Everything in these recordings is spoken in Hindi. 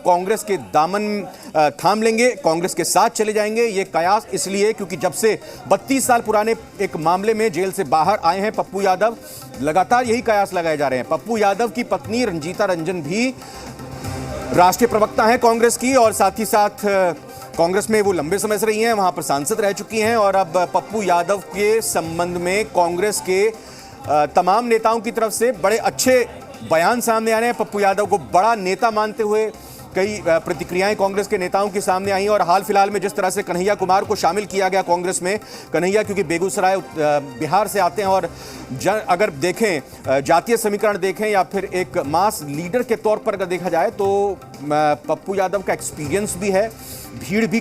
कांग्रेस के दामन थाम लेंगे, कांग्रेस के साथ चले जाएंगे। ये कयास इसलिए क्योंकि जब से 32 साल पुराने एक मामले में जेल से बाहर आए हैं पप्पू यादव, लगातार यही कयास लगाए जा रहे हैं। पप्पू यादव की पत्नी रंजीता रंजन भी राष्ट्रीय प्रवक्ता हैं कांग्रेस की, और साथ ही साथ कांग्रेस में वो लंबे समय से रही हैं, वहां पर सांसद रह चुकी हैं। और अब पप्पू यादव के संबंध में कांग्रेस के तमाम नेताओं की तरफ से बड़े अच्छे बयान सामने आ रहे हैं। पप्पू यादव को बड़ा नेता मानते हुए कई प्रतिक्रियाएं कांग्रेस के नेताओं के सामने आई। और हाल फिलहाल में जिस तरह से कन्हैया कुमार को शामिल किया गया कांग्रेस में, कन्हैया क्योंकि बेगूसराय बिहार से आते हैं, और अगर देखें जातीय समीकरण देखें या फिर एक मास लीडर के तौर पर अगर देखा जाए तो पप्पू यादव का एक्सपीरियंस भी है, भीड़ भी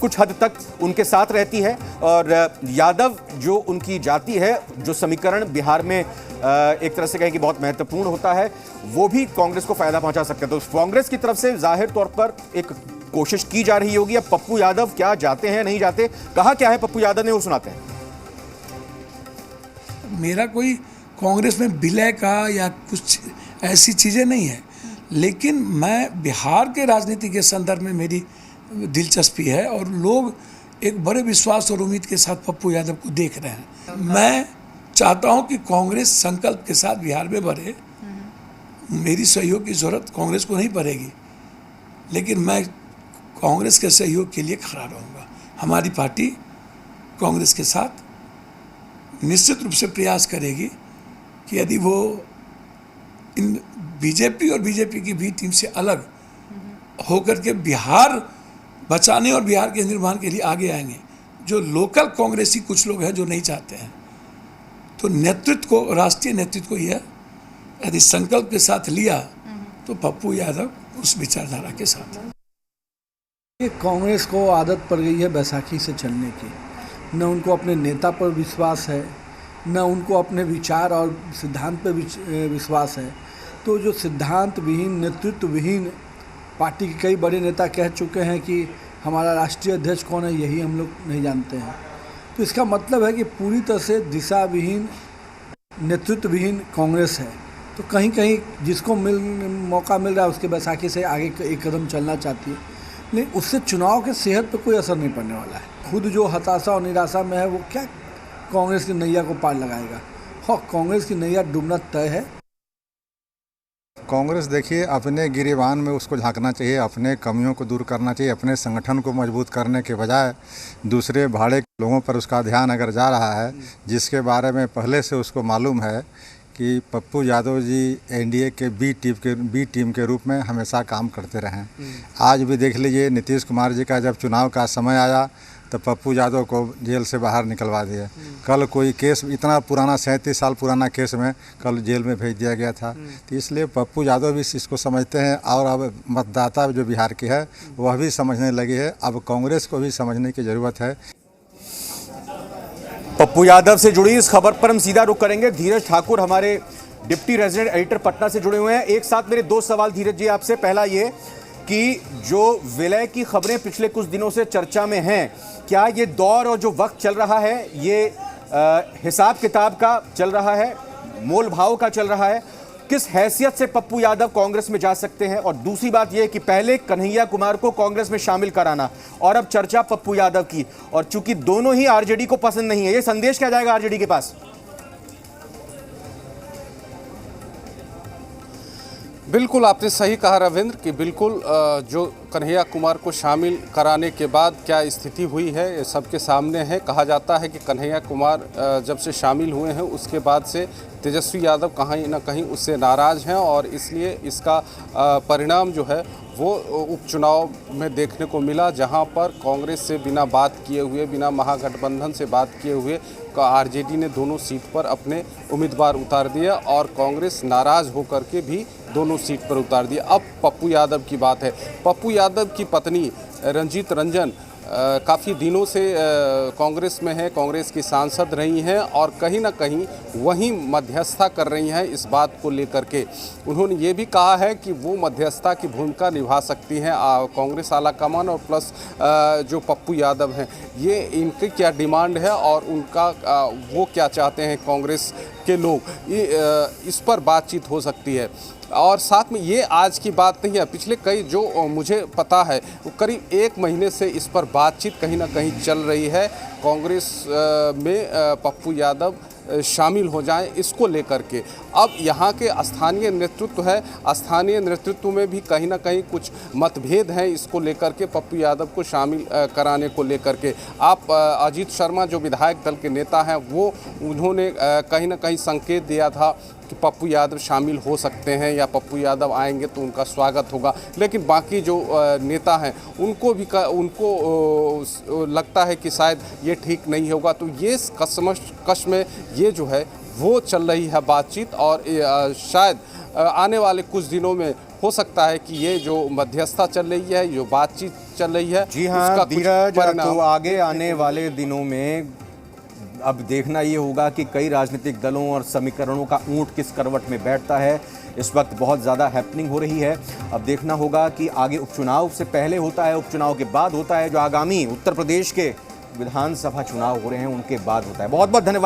कुछ हद तक उनके साथ रहती है, और यादव जो उनकी जाति है, जो समीकरण बिहार में एक तरह से कहें कि बहुत महत्वपूर्ण होता है, वो भी कांग्रेस को फायदा पहुंचा सकते हैं। तो कांग्रेस की तरफ से जाहिर तौर पर एक कोशिश की जा रही होगी। अब पप्पू यादव क्या जाते हैं नहीं जाते, कहा क्या है पप्पू यादव ने, वो सुनाते हैं। मेरा कोई कांग्रेस में विलय का या कुछ ऐसी चीज़ें नहीं है, लेकिन मैं बिहार के राजनीति के संदर्भ में मेरी दिलचस्पी है, और लोग एक बड़े विश्वास और उम्मीद के साथ पप्पू यादव को देख रहे हैं। मैं चाहता हूं कि कांग्रेस संकल्प के साथ बिहार में बढ़े। मेरी सहयोग की ज़रूरत कांग्रेस को नहीं पड़ेगी, लेकिन मैं कांग्रेस के सहयोग के लिए खड़ा रहूँगा। हमारी पार्टी कांग्रेस के साथ निश्चित रूप से प्रयास करेगी कि यदि वो इन बीजेपी और बीजेपी की बी टीम से अलग होकर के बिहार बचाने और बिहार के निर्माण के लिए आगे आएंगे। जो लोकल कांग्रेसी कुछ लोग हैं जो नहीं चाहते हैं, तो नेतृत्व को, राष्ट्रीय नेतृत्व को यह यदि संकल्प के साथ लिया तो पप्पू यादव उस विचारधारा के साथ। कांग्रेस को आदत पड़ गई है बैसाखी से चलने की। न उनको अपने नेता पर विश्वास है, न उनको अपने विचार और सिद्धांत पर विश्वास है। तो जो सिद्धांत विहीन, नेतृत्व विहीन पार्टी के कई बड़े नेता कह चुके हैं कि हमारा राष्ट्रीय अध्यक्ष कौन है यही हम लोग नहीं जानते हैं। तो इसका मतलब है कि पूरी तरह से दिशा विहीन, नेतृत्व विहीन कांग्रेस है। तो कहीं कहीं जिसको मौका मिल रहा है उसके बैसाखी से आगे एक कदम चलना चाहती है, लेकिन उससे चुनाव के सेहत पर कोई असर नहीं पड़ने वाला है। खुद जो हताशा और निराशा में है वो क्या कांग्रेस की नैया को पार लगाएगा। हाँ, कांग्रेस की नैया डूबना तय है। कांग्रेस देखिए अपने गिरेबान में उसको झांकना चाहिए, अपने कमियों को दूर करना चाहिए। अपने संगठन को मजबूत करने के बजाय दूसरे भाड़े लोगों पर उसका ध्यान अगर जा रहा है, जिसके बारे में पहले से उसको मालूम है कि पप्पू यादव जी एनडीए के बी टीम के रूप में हमेशा काम करते रहे हैं। आज भी देख लीजिए, नीतीश कुमार जी का जब चुनाव का समय आया तो पप्पू यादव को जेल से बाहर निकलवा दिया। कल कोई केस इतना पुराना 37 साल पुराना केस में कल जेल में भेज दिया गया था। तो इसलिए पप्पू यादव भी इसको समझते हैं, और अब मतदाता जो बिहार की है वह भी समझने लगी है। अब कांग्रेस को भी समझने की ज़रूरत है। पप्पू यादव से जुड़ी इस खबर पर हम सीधा रुख करेंगे। धीरज ठाकुर हमारे डिप्टी रेजिडेंट एडिटर पटना से जुड़े हुए हैं। एक साथ मेरे दो सवाल धीरज जी आपसे। पहला ये कि जो विलय की खबरें पिछले कुछ दिनों से चर्चा में हैं, क्या ये दौर और जो वक्त चल रहा है ये हिसाब किताब का चल रहा है, मोल भाव का चल रहा है? किस हैसियत से पप्पू यादव कांग्रेस में जा सकते हैं? और दूसरी बात यह कि पहले कन्हैया कुमार को कांग्रेस में शामिल कराना और अब चर्चा पप्पू यादव की, और चूंकि दोनों ही आरजेडी को पसंद नहीं है, ये संदेश क्या जाएगा आरजेडी के पास? बिल्कुल आपने सही कहा रविंद्र कि बिल्कुल जो कन्हैया कुमार को शामिल कराने के बाद क्या स्थिति हुई है ये सबके सामने है। कहा जाता है कि कन्हैया कुमार जब से शामिल हुए हैं उसके बाद से तेजस्वी यादव कहीं ना कहीं उससे नाराज़ हैं, और इसलिए इसका परिणाम जो है वो उपचुनाव में देखने को मिला, जहां पर कांग्रेस से बिना बात किए हुए, बिना महागठबंधन से बात किए हुए आरजेडी ने दोनों सीट पर अपने उम्मीदवार उतार दिया, और कांग्रेस नाराज़ होकर के भी दोनों सीट पर उतार दिया। अब पप्पू यादव की बात है। पप्पू यादव की पत्नी रंजीत रंजन काफ़ी दिनों से कांग्रेस में है, कांग्रेस की सांसद रही हैं, और कहीं ना कहीं वहीं मध्यस्थता कर रही हैं इस बात को लेकर के। उन्होंने ये भी कहा है कि वो मध्यस्थता की भूमिका निभा सकती हैं कांग्रेस आलाकमान और प्लस जो पप्पू यादव हैं, ये इनकी क्या डिमांड है और उनका वो क्या चाहते हैं कांग्रेस के लोग इस पर बातचीत हो सकती है। और साथ में ये आज की बात नहीं है, पिछले कई जो मुझे पता है वो करीब 1 महीने से इस पर बातचीत कहीं ना कहीं चल रही है। कांग्रेस में पप्पू यादव शामिल हो जाएं, इसको लेकर के अब यहाँ के स्थानीय नेतृत्व है, स्थानीय नेतृत्व में भी कहीं ना कहीं कुछ मतभेद हैं इसको लेकर के, पप्पू यादव को शामिल कराने को लेकर के। आप अजीत शर्मा जो विधायक दल के नेता हैं वो उन्होंने कहीं ना कहीं संकेत दिया था कि पप्पू यादव शामिल हो सकते हैं या पप्पू यादव आएंगे तो उनका स्वागत होगा, लेकिन बाकी जो नेता हैं उनको लगता है कि शायद ये ठीक नहीं होगा। तो ये कशमकश में ये जो है वो चल रही है बातचीत, और शायद आने वाले कुछ दिनों में हो सकता है कि ये जो मध्यस्थता चल रही है, जो बातचीत चल रही है, जी हाँ धीरज, तो आगे आने वाले दिनों में अब देखना ये होगा कि कई राजनीतिक दलों और समीकरणों का ऊंट किस करवट में बैठता है। इस वक्त बहुत ज़्यादा हैपनिंग हो रही है। अब देखना होगा कि आगे उपचुनाव से पहले होता है, उपचुनाव के बाद होता है, जो आगामी उत्तर प्रदेश के विधानसभा चुनाव हो रहे हैं उनके बाद होता है। बहुत बहुत धन्यवाद।